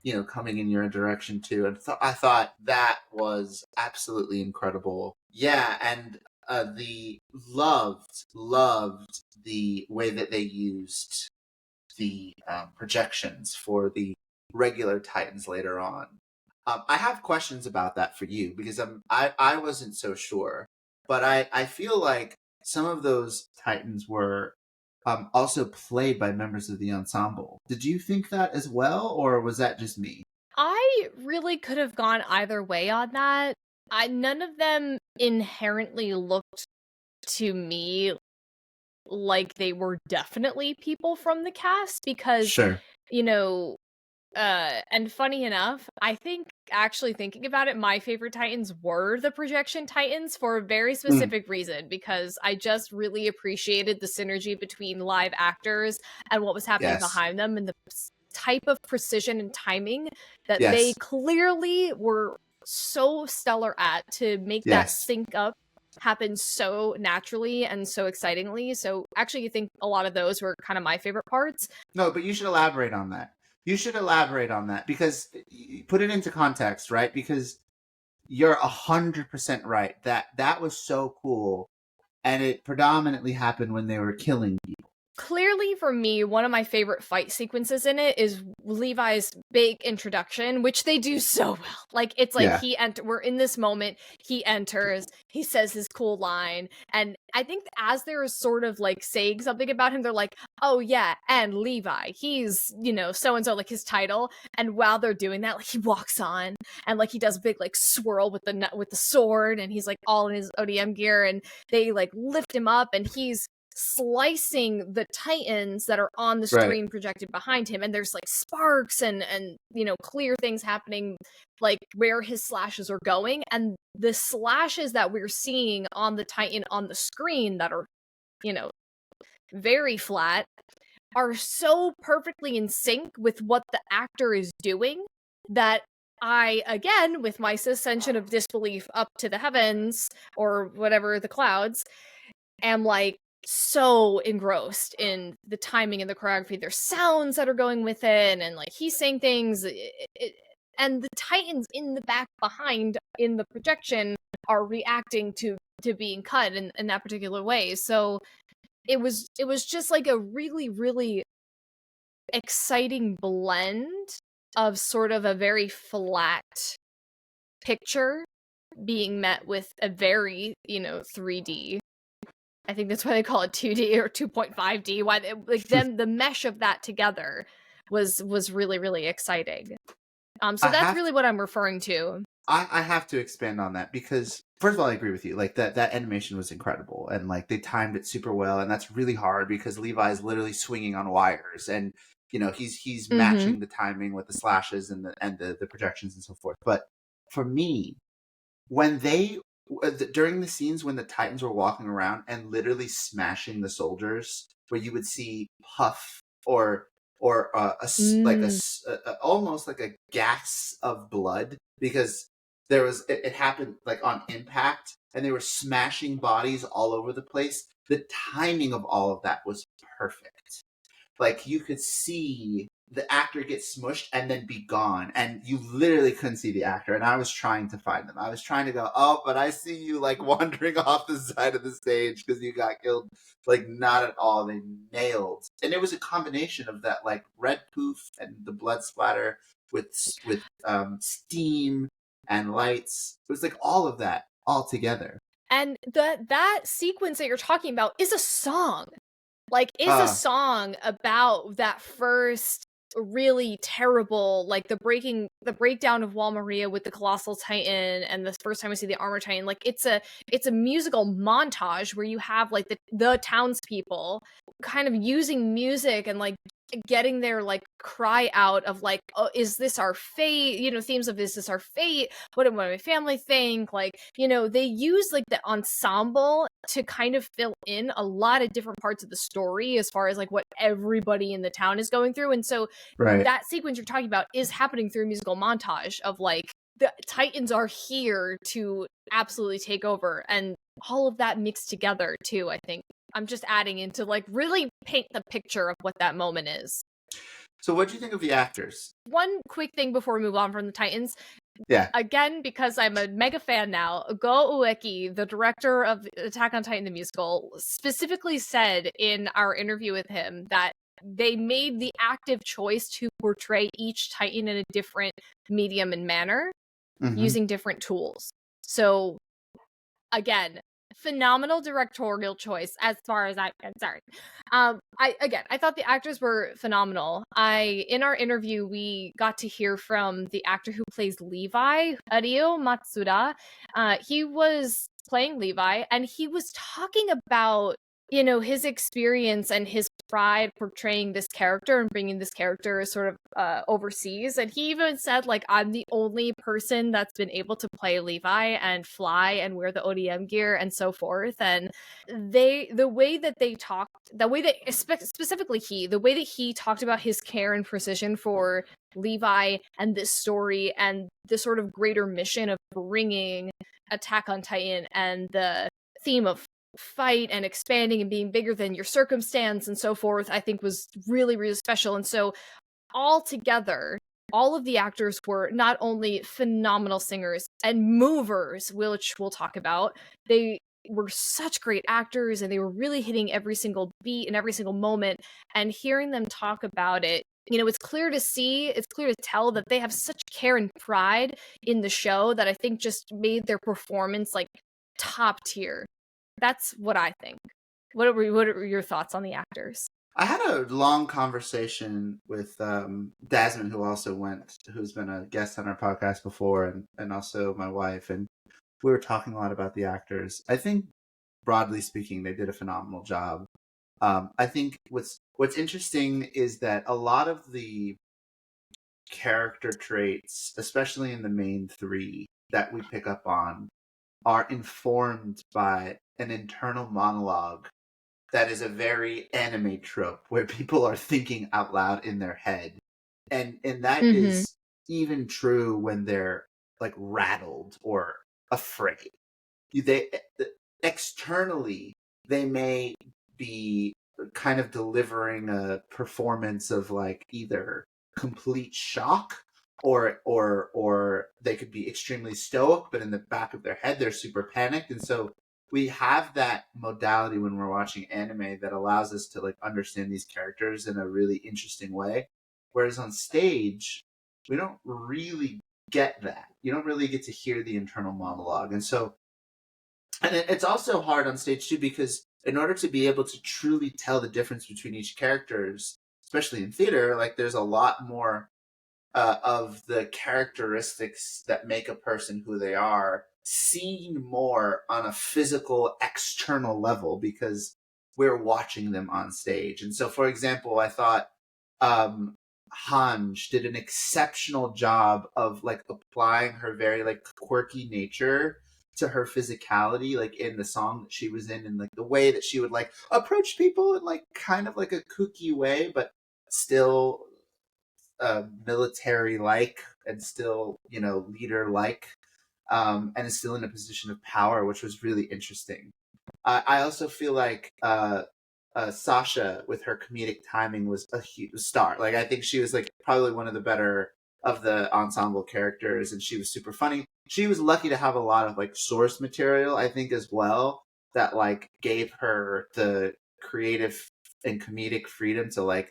you know, coming in your direction too. And I thought that was absolutely incredible. Yeah, and the loved the way that they used the projections for the regular Titans later on. I have questions about that for you because I wasn't so sure, but I feel like some of those Titans were also played by members of the ensemble. Did you think that as well, or was that just me? I really could have gone either way on that. None of them inherently looked to me like they were definitely people from the cast because, Sure. you know, and funny enough, I think actually thinking about it, my favorite Titans were the projection Titans for a very specific reason, because I just really appreciated the synergy between live actors and what was happening behind them, and the type of precision and timing that they clearly were so stellar at to make that sync up happen so naturally and so excitingly. So actually, you think a lot of those were kind of my favorite parts. No, but you should elaborate on that. You should elaborate on that because put it into context, right? Because you're 100% right. That was so cool, and it predominantly happened when they were killing people. Clearly, for me, one of my favorite fight sequences in it is Levi's big introduction, which they do so well. Like, it's like we're in this moment, he enters, he says his cool line, and I think as they're sort of like saying something about him, they're like, oh yeah, and Levi, he's, you know, so-and-so, like his title, and while they're doing that, like he walks on, and like he does a big like swirl with the sword, and he's like all in his ODM gear, and they like lift him up, and he's slicing the Titans that are on the screen projected behind him, and there's like sparks and you know, clear things happening like where his slashes are going, and the slashes that we're seeing on the Titan on the screen that are, you know, very flat are so perfectly in sync with what the actor is doing that I, again, with my suspension of disbelief up to the heavens or whatever, the clouds, am like so engrossed in the timing and the choreography. There's sounds that are going with it, and like he's saying things, and the Titans in the back behind in the projection are reacting to being cut in that particular way. So it was just like a really, really exciting blend of sort of a very flat picture being met with a very, you know, 3D. I think that's why they call it 2D or 2.5D. Why they, like them, the mesh of that together was really, really exciting. So that's really what I'm referring to. I have to expand on that because first of all, I agree with you. Like that animation was incredible, and like they timed it super well, and that's really hard because Levi's literally swinging on wires, and you know he's matching the timing with the slashes and the projections and so forth. But for me, when they during the scenes when the Titans were walking around and literally smashing the soldiers, where you would see puff or almost like a gas of blood because there was it happened like on impact and they were smashing bodies all over the place. The timing of all of that was perfect. Like you could see the actor get smushed and then be gone, and you literally couldn't see the actor. And I was trying to find them. I was trying to go, oh, but I see you like wandering off the side of the stage because you got killed. Like not at all. They nailed, and it was a combination of that like red poof and the blood splatter with steam and lights. It was like all of that all together. And that sequence that you're talking about is a song. like, is a song about that first really terrible, like, the breakdown of Wall Maria with the Colossal Titan, and the first time we see the Armor Titan. Like, it's a musical montage where you have, like, the townspeople kind of using music and, like, getting their, like, cry out of, like, oh, is this our fate, you know, themes of, is this our fate, what do my family think, like, you know, they use, like, the ensemble to kind of fill in a lot of different parts of the story as far as, like, what everybody in the town is going through. And so that sequence you're talking about is happening through a musical montage of, like, the Titans are here to absolutely take over, and all of that mixed together too. I think I'm just adding into, like, really paint the picture of what that moment is. So what do you think of the actors? One quick thing before we move on from the Titans. Yeah. Again, because I'm a mega fan now, Go Ueki, the director of Attack on Titan the musical, specifically said in our interview with him that they made the active choice to portray each Titan in a different medium and manner, using different tools. So, again, phenomenal directorial choice as far as I'm concerned. I thought the actors were phenomenal. In our interview, we got to hear from the actor who plays Levi, Ryo Matsuda. He was playing Levi, and he was talking about, you know, his experience and his pride portraying this character and bringing this character sort of overseas. And he even said, like, I'm the only person that's been able to play Levi and fly and wear the ODM gear and so forth. And the way that they talked, the way that specifically the way that he talked about his care and precision for Levi and this story and the sort of greater mission of bringing Attack on Titan and the theme of fight and expanding and being bigger than your circumstance and so forth, I think was really, really special. And so all together, all of the actors were not only phenomenal singers and movers, which we'll talk about, they were such great actors, and they were really hitting every single beat and every single moment. And hearing them talk about it, you know, it's clear to tell that they have such care and pride in the show that I think just made their performance, like, top tier. That's what I think. What are your thoughts on the actors? I had a long conversation with Desmond, who's been a guest on our podcast before, and also my wife, and we were talking a lot about the actors. I think, broadly speaking, they did a phenomenal job. I think what's interesting is that a lot of the character traits, especially in the main three that we pick up on, are informed by an internal monologue that is a very anime trope where people are thinking out loud in their head. And that is even true when they're, like, rattled or afraid. They externally, they may be kind of delivering a performance of, like, either complete shock or they could be extremely stoic, but in the back of their head they're super panicked. And so we have that modality when we're watching anime that allows us to, like, understand these characters in a really interesting way, whereas on stage we don't really get that. You don't really get to hear the internal monologue. And so, and it's also hard on stage too, because in order to be able to truly tell the difference between each characters, especially in theater, like, there's a lot more of the characteristics that make a person who they are seen more on a physical external level because we're watching them on stage. And so, for example, I thought Hanj did an exceptional job of, like, applying her very, like, quirky nature to her physicality, like, in the song that she was in, and, like, the way that she would, like, approach people in, like, kind of like a kooky way, but still military-like, and still, you know, leader-like, and is still in a position of power, which was really interesting. I also feel like Sasha, with her comedic timing, was a huge star. Like, I think she was, like, probably one of the better of the ensemble characters, and she was super funny. She was lucky to have a lot of, like, source material, I think, as well, that, like, gave her the creative and comedic freedom to, like,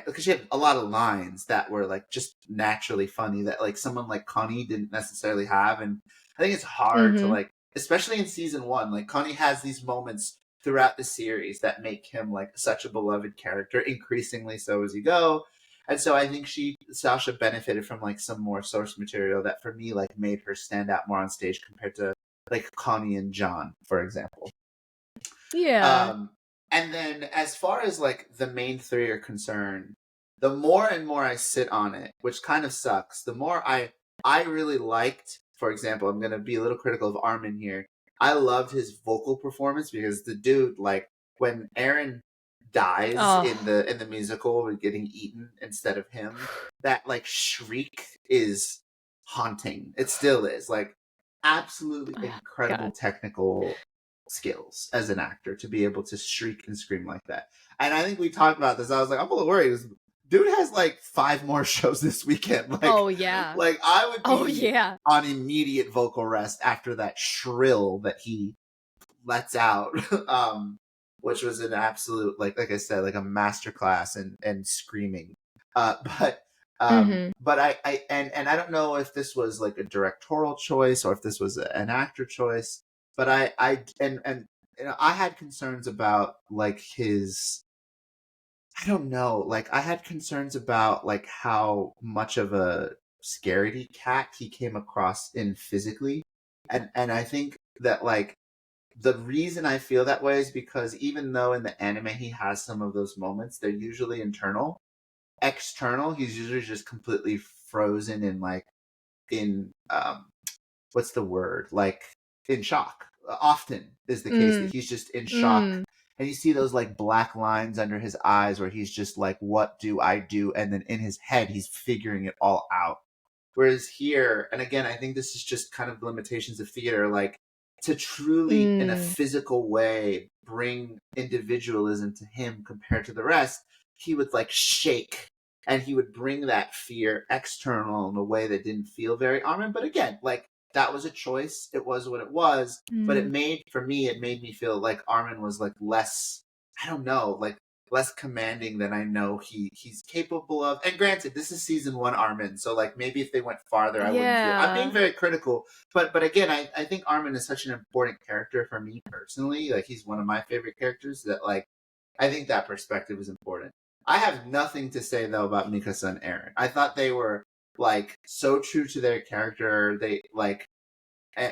because she had a lot of lines that were, like, just naturally funny that, like, someone like Connie didn't necessarily have. And I think it's hard to, like, especially in season one, like, Connie has these moments throughout the series that make him like such a beloved character, increasingly so as you go. And so I think Sasha benefited from like some more source material that for me like made her stand out more on stage compared to like Connie and John, for example. Yeah. And then as far as like the main three are concerned, the more and more I sit on it, which kind of sucks, the more I really liked, for example, I'm gonna be a little critical of Armin here. I loved his vocal performance because the dude, like, when Aaron dies in the musical with getting eaten instead of him, that like shriek is haunting. It still is. Like, absolutely incredible technical skills as an actor to be able to shriek and scream like that. And I think we talked about this. I was like, I'm a little worried. Dude has like 5 more shows this weekend. Like, like I would be on immediate vocal rest after that shrill that he lets out, which was an absolute like I said, like a masterclass in screaming. But I and I don't know if this was like a directorial choice or if this was an actor choice, but I you know, I had concerns about like his, I don't know, like I had concerns about like how much of a scaredy cat he came across in physically. And I think that like the reason I feel that way is because even though in the anime he has some of those moments, they're usually internal. External, he's usually just completely frozen in like in what's the word? Like in shock. Often is the case that he's just in shock. And you see those like black lines under his eyes where he's just like, what do I do? And then in his head, he's figuring it all out. Whereas here, and again, I think this is just kind of the limitations of theater, like to truly, in a physical way, bring individualism to him compared to the rest, he would like shake and he would bring that fear external in a way that didn't feel very Armin. But again, like that was a choice. It was what it was. But it made me feel like Armin was like less, I don't know, like less commanding than I know he's capable of. And granted, this is season 1 Armin, so like maybe if they went farther, I wouldn't feel. I'm being very critical, but again, I think Armin is such an important character for me personally. Like he's one of my favorite characters that like I think that perspective is important. I have nothing to say though about Mikasa and Eren. I thought they were like so true to their character. They like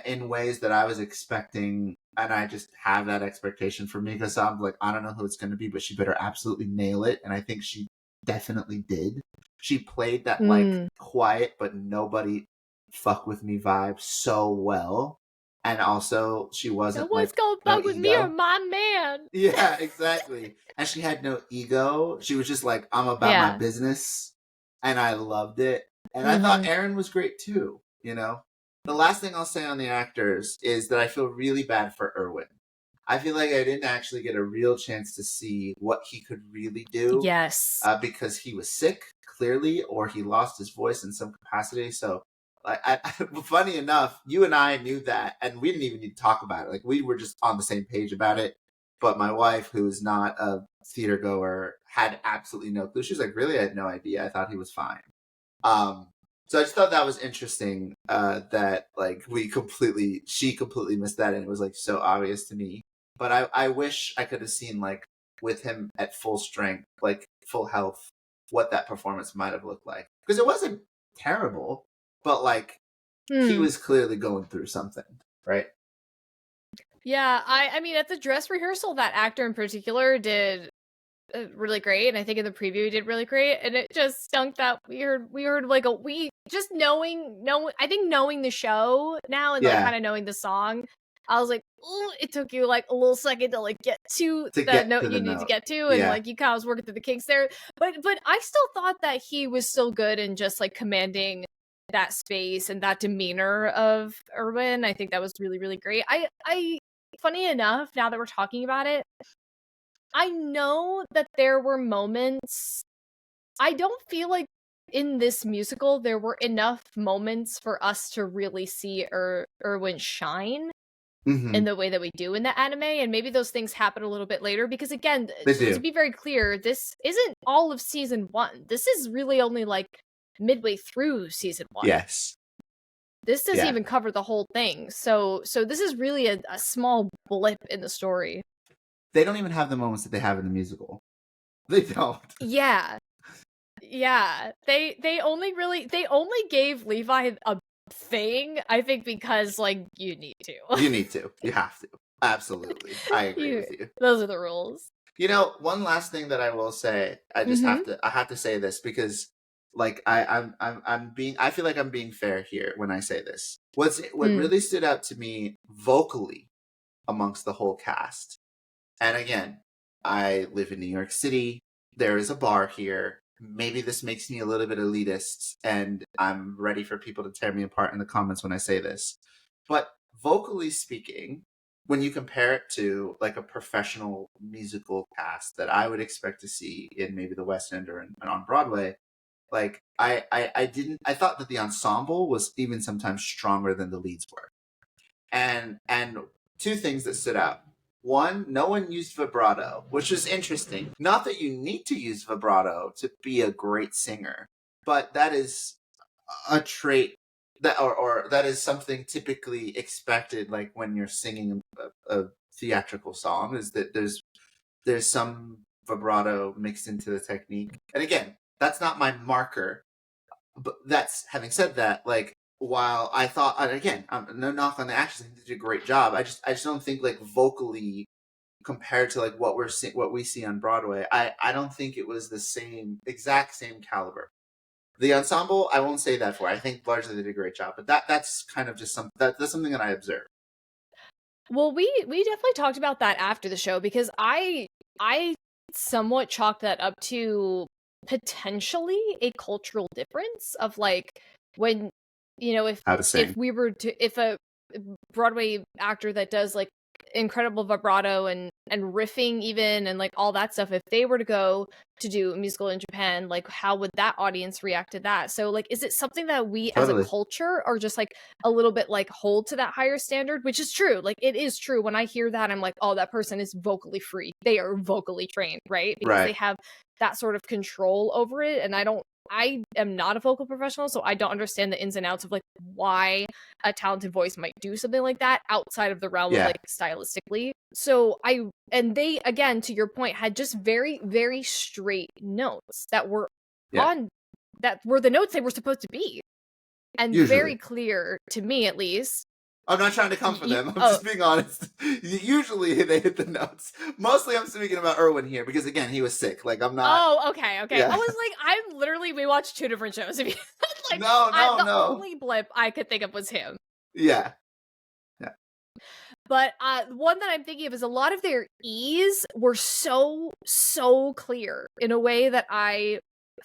in ways that I was expecting, and I just have that expectation for Mikasa. I'm like, I don't know who it's going to be, but she better absolutely nail it, and I think she definitely did. She played that like quiet but nobody fuck with me vibe so well, and also she wasn't no one's like gonna fuck with me or my man. Yeah, exactly. And she had no ego. She was just like, I'm about my business, and I loved it. And I thought Eren was great too. You know. The last thing I'll say on the actors is that I feel really bad for Erwin. I feel like I didn't actually get a real chance to see what he could really do. Yes. Because he was sick, clearly, or he lost his voice in some capacity. So, like, funny enough, you and I knew that, and we didn't even need to talk about it. Like, we were just on the same page about it. But my wife, who is not a theater goer, had absolutely no clue. She was like, really? I had no idea. I thought he was fine. So I just thought that was interesting, that like she completely missed that, and it was like so obvious to me. But I wish I could have seen like with him at full strength, like full health, what that performance might have looked like. Because it wasn't terrible, but like he was clearly going through something, right? Yeah, I mean, at the dress rehearsal, that actor in particular did really great, and I think in the preview he did really great, and it just stunk that we heard like just knowing the show now and like kind of knowing the song, I was like, ooh, it took you like a little second to like get to the note you need to get to, and like you kind of was working through the kinks there, but I still thought that he was still good in just like commanding that space and that demeanor of Erwin. I think that was really, really great. I funny enough, now that we're talking about it, I know that there were moments. I don't feel like in this musical there were enough moments for us to really see Erwin shine in the way that we do in the anime, and maybe those things happen a little bit later because again, to be very clear, this isn't all of season 1. This is really only like midway through season 1. Yes. This doesn't even cover the whole thing. So this is really a small blip in the story. they don't even have the moments that they have in the musical. They don't. Yeah. Yeah. They only gave Levi a thing, I think, because like you need to. You need to. You have to. Absolutely. I agree with you. Those are the rules. You know, one last thing that I will say, I have to say this because like I feel like I'm being fair here when I say this. What really stood out to me vocally amongst the whole cast. And again, I live in New York City. There is a bar here. Maybe this makes me a little bit elitist, and I'm ready for people to tear me apart in the comments when I say this. But vocally speaking, when you compare it to like a professional musical cast that I would expect to see in maybe the West End or on Broadway, like I thought that the ensemble was even sometimes stronger than the leads were. And two things that stood out. One, no one used vibrato, which is interesting. Not that you need to use vibrato to be a great singer, but that is a trait that, or that is something typically expected, like when you're singing a theatrical song, is that there's some vibrato mixed into the technique. And again, that's not my marker, but that's, having said that, like, while I thought, and again, no knock on the actors, I think they did a great job. I just don't think like vocally compared to like what we see on Broadway, I don't think it was the exact same caliber. The ensemble, I won't say that for. I think largely they did a great job, but that's kind of just that's something that I observed. Well, we definitely talked about that after the show because I somewhat chalked that up to potentially a cultural difference of like when if we were to, if a Broadway actor that does like incredible vibrato and riffing even and like all that stuff, if they were to go to do a musical in Japan, like how would that audience react to that? So like, is it something that we as a culture are just like a little bit like hold to that higher standard, which is true. Like it is true. When I hear that, I'm like, oh, that person is vocally free. They are vocally trained, right? Because they have that sort of control over it. And I am not a vocal professional, so I don't understand the ins and outs of like why a talented voice might do something like that outside of the realm of like stylistically. So they, again, to your point, had just very, very straight notes that were that were the notes they were supposed to be. And very clear, to me at least. I'm not trying to come for them. I'm just being honest. Usually they hit the notes. Mostly I'm speaking about Erwin here because, again, he was sick. Like, I'm not... Oh, okay. Yeah. I was like, we watched two different shows. Like, no. The only blip I could think of was him. Yeah. But one that I'm thinking of is a lot of their E's were so clear in a way that I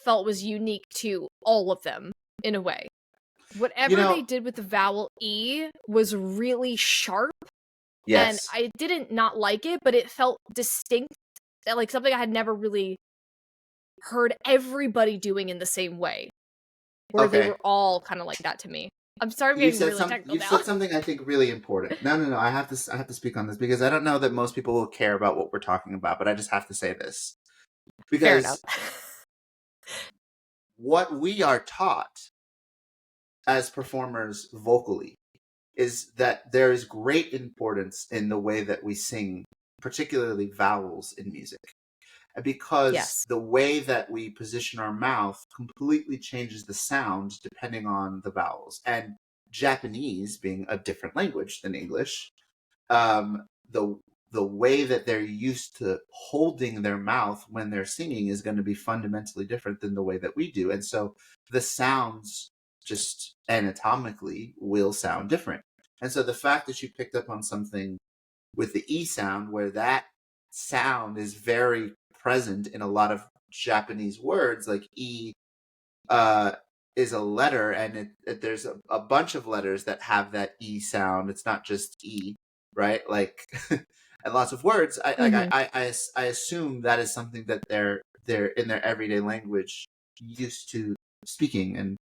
felt was unique to all of them, in a way. Whatever they did with the vowel E was really sharp. Yes. And I didn't not like it, but it felt distinct. Like something I had never really heard everybody doing in the same way. Where they were all kind of like that to me. I'm sorry I'm getting really technical now. You said something I think really important. No. I have to speak on this because I don't know that most people will care about what we're talking about, but I just have to say this. Because fair enough. What we are taught as performers vocally is that there is great importance in the way that we sing, particularly vowels in music. Because the way that we position our mouth completely changes the sound depending on the vowels. And Japanese, being a different language than English, the way that they're used to holding their mouth when they're singing is going to be fundamentally different than the way that we do. And so the sounds just anatomically will sound different. And so the fact that you picked up on something with the E sound, where that sound is very present in a lot of Japanese words, like E is a letter, and there's a bunch of letters that have that E sound. It's not just E, right? Like, and lots of words. I assume that is something that they're in their everyday language used to speaking, and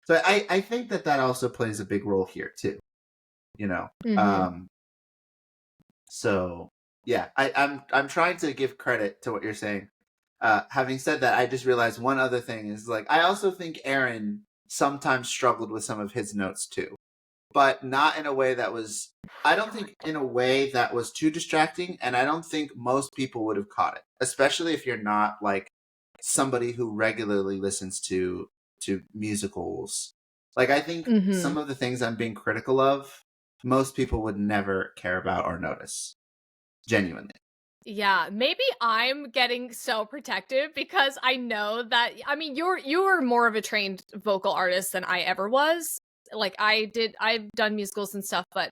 so I think that also plays a big role here too. So yeah, I'm trying to give credit to what you're saying. Having said that, I just realized one other thing is, like, I also think Aaron sometimes struggled with some of his notes too. but not in a way that was, I don't think in a way that was too distracting, and I don't think most people would have caught it, especially if you're not like somebody who regularly listens to musicals. Like, I think some of the things I'm being critical of, most people would never care about or notice. Genuinely. Yeah, maybe I'm getting so protective because I know that, I mean, you were more of a trained vocal artist than I ever was. Like, I've done musicals and stuff, but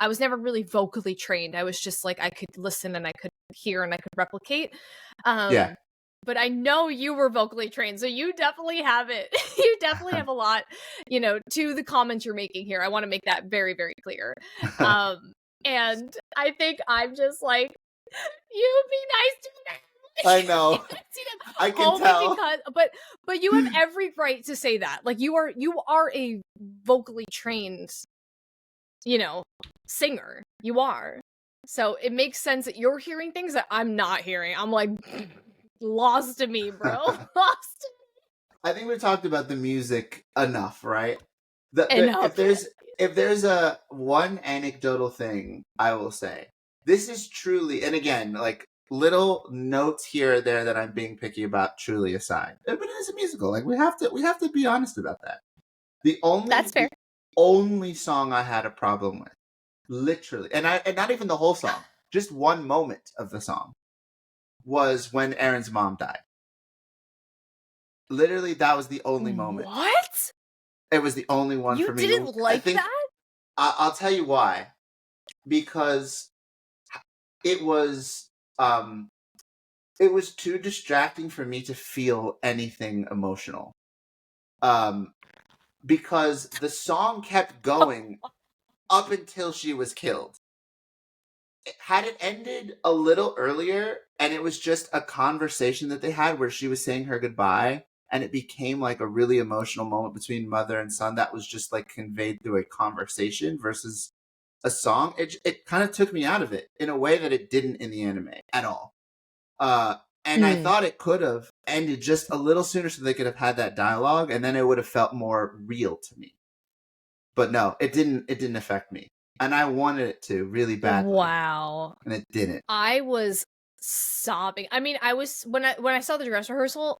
I was never really vocally trained. I was just like, I could listen and I could hear and I could replicate. Yeah. But I know you were vocally trained, so you definitely have it. You definitely have a lot, to the comments you're making here. I want to make that very, very clear. And I think I'm just like, you be nice to them. I know. I can tell. But you have every right to say that. Like, you are a vocally trained, singer. You are. So it makes sense that you're hearing things that I'm not hearing. I'm like, lost to me, bro. Lost to me. I think we talked about the music enough, right? Enough. If there's a one anecdotal thing I will say, this is truly, and again, like little notes here or there that I'm being picky about, truly aside, but it is a musical. Like we have to be honest about that. That's fair. The only song I had a problem with, literally, and not even the whole song, just one moment of the song, was when Aaron's mom died. Literally, that was the only moment. What? It was the only one for me. You didn't like that? I'll tell you why. Because it was too distracting for me to feel anything emotional. Because the song kept going up until she was killed. Had it ended a little earlier and it was just a conversation that they had where she was saying her goodbye, and it became like a really emotional moment between mother and son that was just like conveyed through a conversation versus a song, it kind of took me out of it in a way that it didn't in the anime at all. And I thought it could have ended just a little sooner so they could have had that dialogue, and then it would have felt more real to me. But no, it didn't affect me. And I wanted it to really badly. Wow. And it didn't. I was sobbing. I mean, I was when I saw the dress rehearsal,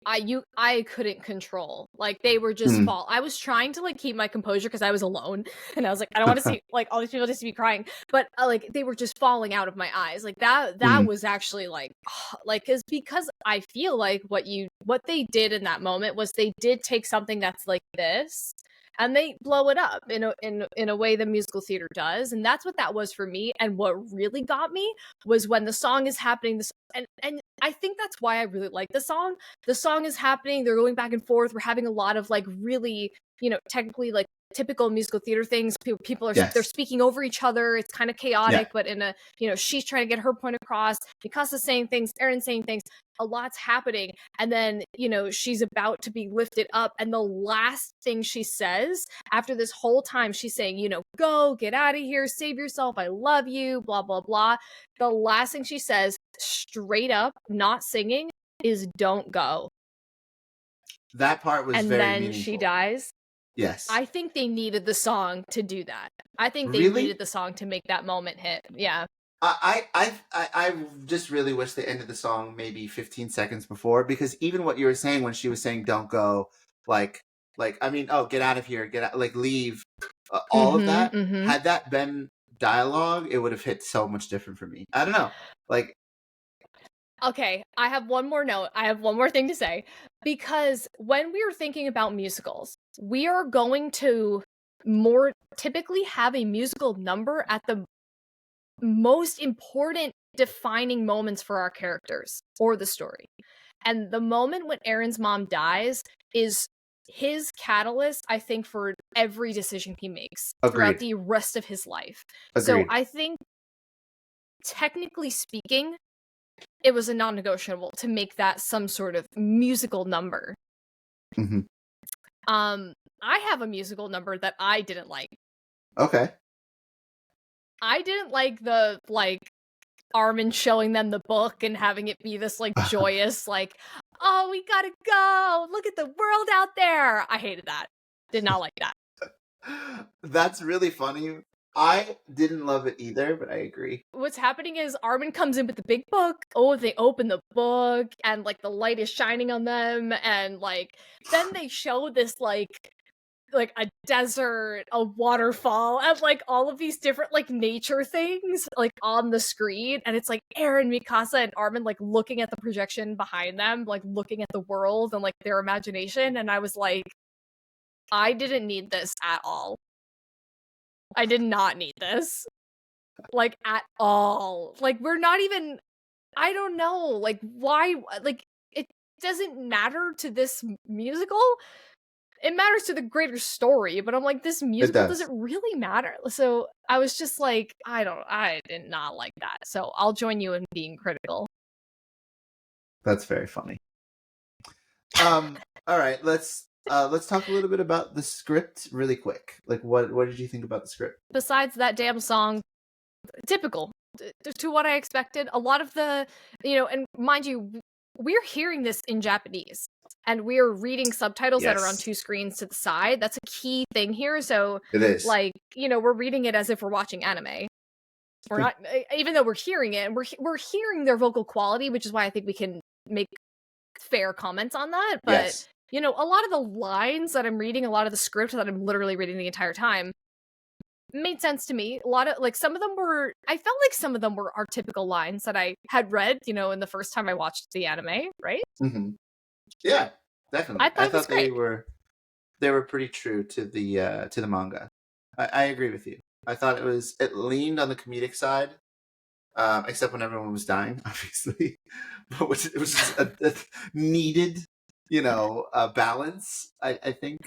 I couldn't control. Like, they were just I was trying to like keep my composure because I was alone, and I was like, I don't want to see like all these people just to be crying, but like they were just falling out of my eyes. Like that was actually like because I feel like what they did in that moment was they did take something that's like this and they blow it up in a way the musical theater does, and that's what that was for me. And what really got me was when the song is happening, and I think that's why I really like the song. The song is happening, they're going back and forth, we're having a lot of like really, technically like typical musical theater things. People are they're speaking over each other, it's kind of chaotic, but in a, she's trying to get her point across, Mikasa's saying things, Aaron's saying things, a lot's happening, and then she's about to be lifted up, and the last thing she says after this whole time she's saying, go, get out of here, save yourself, I love you, blah blah blah, the last thing she says straight up, not singing, is don't go. That part was very meaningful. And then she dies. Yes. I think they needed the song to do that. I think they needed the song to make that moment hit. Yeah. I just really wish they ended the song maybe 15 seconds before, because even what you were saying when she was saying don't go, like I mean, oh, get out of here, get out, like leave, all of that, had that been dialogue, it would have hit so much different for me. I don't know. Like, okay, I have one more note. I have one more thing to say, because when we are thinking about musicals, we are going to more typically have a musical number at the most important defining moments for our characters or the story. And the moment when Aaron's mom dies is his catalyst, I think, for every decision he makes throughout the rest of his life. So I think, technically speaking, it was a non-negotiable to make that some sort of musical number. I have a musical number that I didn't like. Okay. I didn't like the Armin showing them the book and having it be this like joyous like, oh, we gotta go, look at the world out there. I hated that. Did not like that. That's really funny. I didn't love it either, but I agree. What's happening is Armin comes in with the big book. Oh, they open the book and like the light is shining on them, and like then they show this like a desert, a waterfall, and like all of these different like nature things like on the screen, and it's like Eren, Mikasa, and Armin like looking at the projection behind them, like looking at the world and like their imagination, and I was like, I didn't need this at all. I did not need this. Like at all. Like we're not even, I don't know, like why, like it doesn't matter to this musical. It matters to the greater story, but I'm like, this musical doesn't really matter. So I was just like, I did not like that. So I'll join you in being critical. That's very funny. All right, let's talk a little bit about the script really quick. Like, what did you think about the script? Besides that damn song, typical to what I expected. A lot of the, and mind you, we're hearing this in Japanese. And we're reading subtitles that are on two screens to the side. That's a key thing here. So it is like, we're reading it as if we're watching anime. We're not, even though we're hearing it, and we're hearing their vocal quality, which is why I think we can make fair comments on that. But a lot of the lines that I'm reading, a lot of the script that I'm literally reading the entire time, made sense to me. A lot of like some of them were, I felt like some of them were our typical lines that I had read, in the first time I watched the anime, right? Mm-hmm. Yeah, definitely. I thought they were pretty true to the manga. I agree with you. I thought it leaned on the comedic side, except when everyone was dying, obviously, but it was just a needed, balance. I think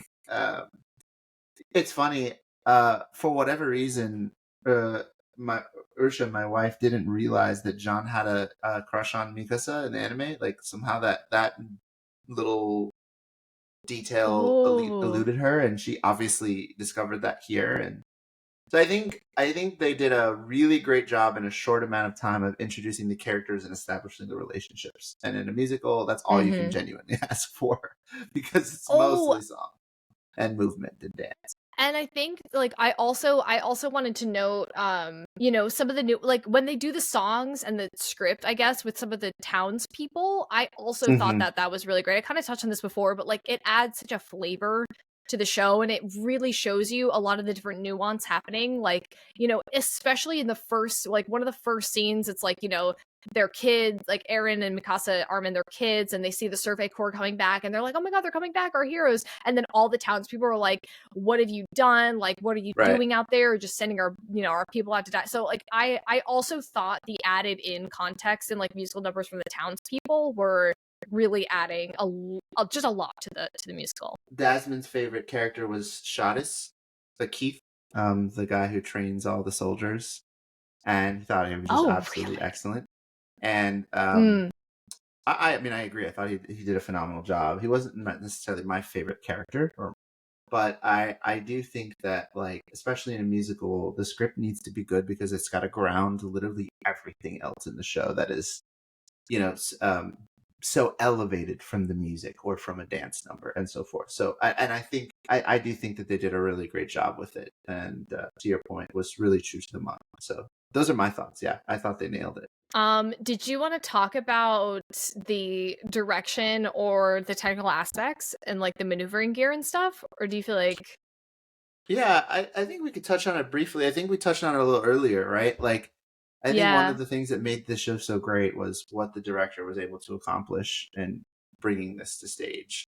it's funny. For whatever reason, my wife, didn't realize that John had a crush on Mikasa in the anime. Like somehow that little detail eluded her, and she obviously discovered that here. And so I think they did a really great job in a short amount of time of introducing the characters and establishing the relationships. And in a musical, that's all you can genuinely ask for, because it's mostly song and movement and dance. And I think like I also wanted to note some of the new, like when they do the songs and the script, I guess, with some of the townspeople, I also thought that was really great. I kind of touched on this before, but like it adds such a flavor to the show, and it really shows you a lot of the different nuance happening, like especially in the first, like one of the first scenes, it's like their kids, like Eren and Mikasa, Armin, their kids, and they see the Survey Corps coming back, and they're like, oh my god, they're coming back, our heroes. And then all the townspeople are like, what have you done? Like, what are you doing out there? Just sending our people out to die. So like I also thought the added in context and like musical numbers from the townspeople were really adding just a lot to the musical. Desmond's favorite character was Shadis, the Keith, the guy who trains all the soldiers, and he thought he was just absolutely excellent. And I mean, I agree. I thought he did a phenomenal job. He wasn't necessarily my favorite character, but I do think that, like, especially in a musical, the script needs to be good because it's got to ground literally everything else in the show that is, so elevated from the music or from a dance number and so forth. So I do think that they did a really great job with it, and to your point, was really true to the manga. So those are my thoughts. Yeah, I thought they nailed it. Did you want to talk about the direction or the technical aspects and like the maneuvering gear and stuff, or do you feel like? Yeah, I think we could touch on it briefly. I think we touched on it a little earlier, right? Like, I think one of the things that made this show so great was what the director was able to accomplish in bringing this to stage.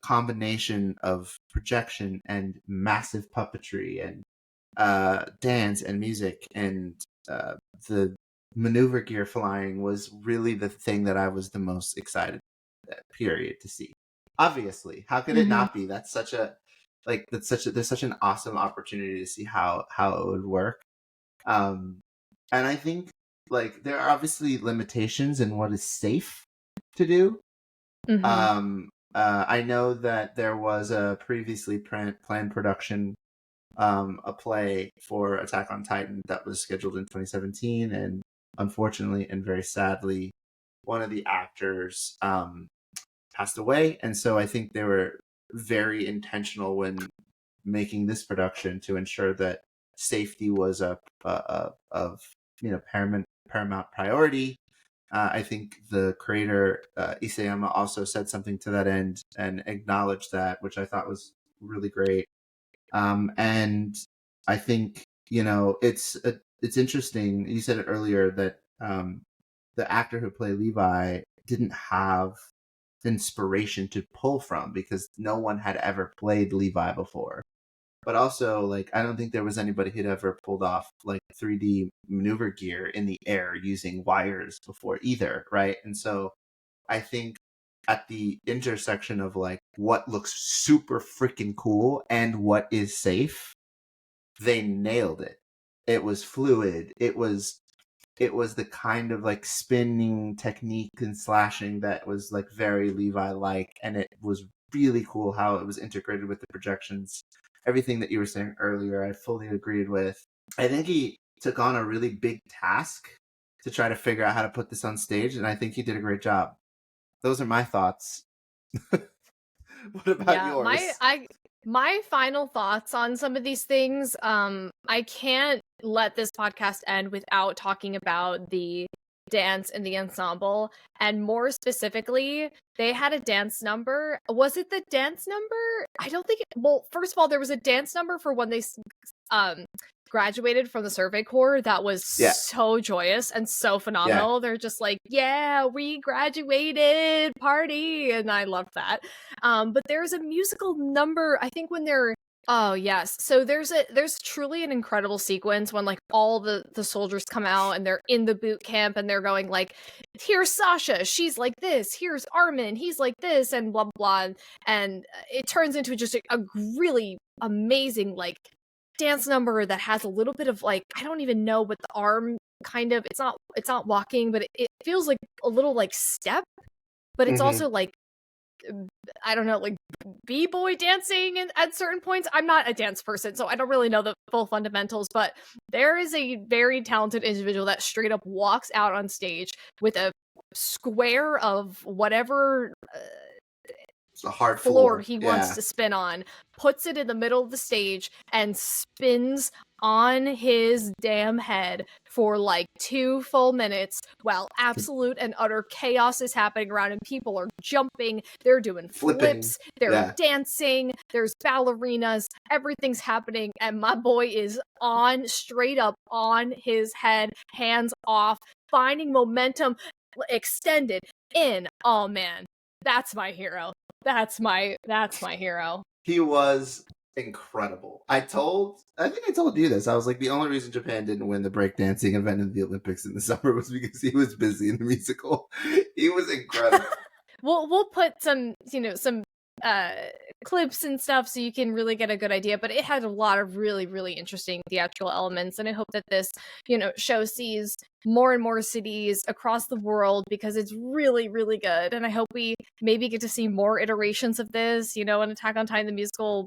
Combination of projection and massive puppetry and dance and music and the maneuver gear flying was really the thing that I was the most excited period to see. Obviously, how could it not be? That's such a there's such an awesome opportunity to see how it would work. And I think like there are obviously limitations in what is safe to do. I know that there was a previously planned production, a play for Attack on Titan that was scheduled in 2017, and unfortunately and very sadly, one of the actors passed away. And so I think they were very intentional when making this production to ensure that safety was of paramount priority. I think the creator Isayama also said something to that end and acknowledged that, which I thought was really great. And I think it's interesting. You said it earlier that the actor who played Levi didn't have inspiration to pull from because no one had ever played Levi before. But also, like, I don't think there was anybody who'd ever pulled off like 3D maneuver gear in the air using wires before either, right? And so I think at the intersection of like what looks super freaking cool and what is safe, they nailed it. It was fluid. It was the kind of like spinning technique and slashing that was like very Levi like, and it was really cool how it was integrated with the projections. Everything that you were saying earlier, I fully agreed with. I think he took on a really big task to try to figure out how to put this on stage, and I think he did a great job. Those are my thoughts. What about yours? My final thoughts on some of these things, I can't let this podcast end without talking about the dance and the ensemble, and more specifically, they had a dance number. Was it the dance number? I don't think well, first of all, there was a dance number for when they graduated from the Survey Corps that was so joyous and so phenomenal. They're just like, yeah, we graduated, party, and I loved that. But there's a musical number, I think, when they're oh yes, so there's truly an incredible sequence when like all the soldiers come out and they're in the boot camp and they're going like, here's Sasha, she's like this, here's Armin, he's like this, and blah blah blah, and it turns into just a really amazing like dance number that has a little bit of like, I don't even know what the arm kind of, it's not walking, but it feels like a little like step, but it's also like, I don't know, like b-boy dancing at certain points. I'm not a dance person, so I don't really know the full fundamentals, but there is a very talented individual that straight up walks out on stage with a square of whatever it's a hard floor he wants to spin on, puts it in the middle of the stage, and spins on his damn head for like 2 full minutes while absolute and utter chaos is happening around and people are jumping, they're doing flips, they're dancing, there's ballerinas, everything's happening, and my boy is on, straight up on his head, hands off, finding momentum, extended in. Oh man, that's my hero. That's my hero. He was incredible. I think I told you this. I was like, the only reason Japan didn't win the breakdancing event in the Olympics in the summer was because he was busy in the musical. He was incredible. We'll put some clips and stuff so you can really get a good idea, but it had a lot of really, really interesting theatrical elements, and I hope that this show sees more and more cities across the world because it's really, really good, and I hope we maybe get to see more iterations of this, an Attack on Titan the musical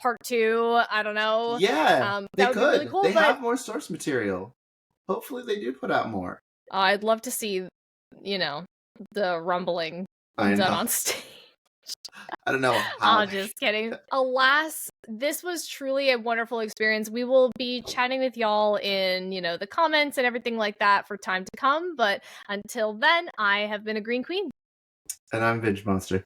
part 2. I don't know. Yeah, they could. Really cool, they have more source material. Hopefully they do put out more. I'd love to see the rumbling done on stage. I don't know how. I'm just kidding. Alas, this was truly a wonderful experience. We will be chatting with y'all in, the comments and everything like that for time to come. But until then, I have been Agreenqueen. And I'm BingeMonster.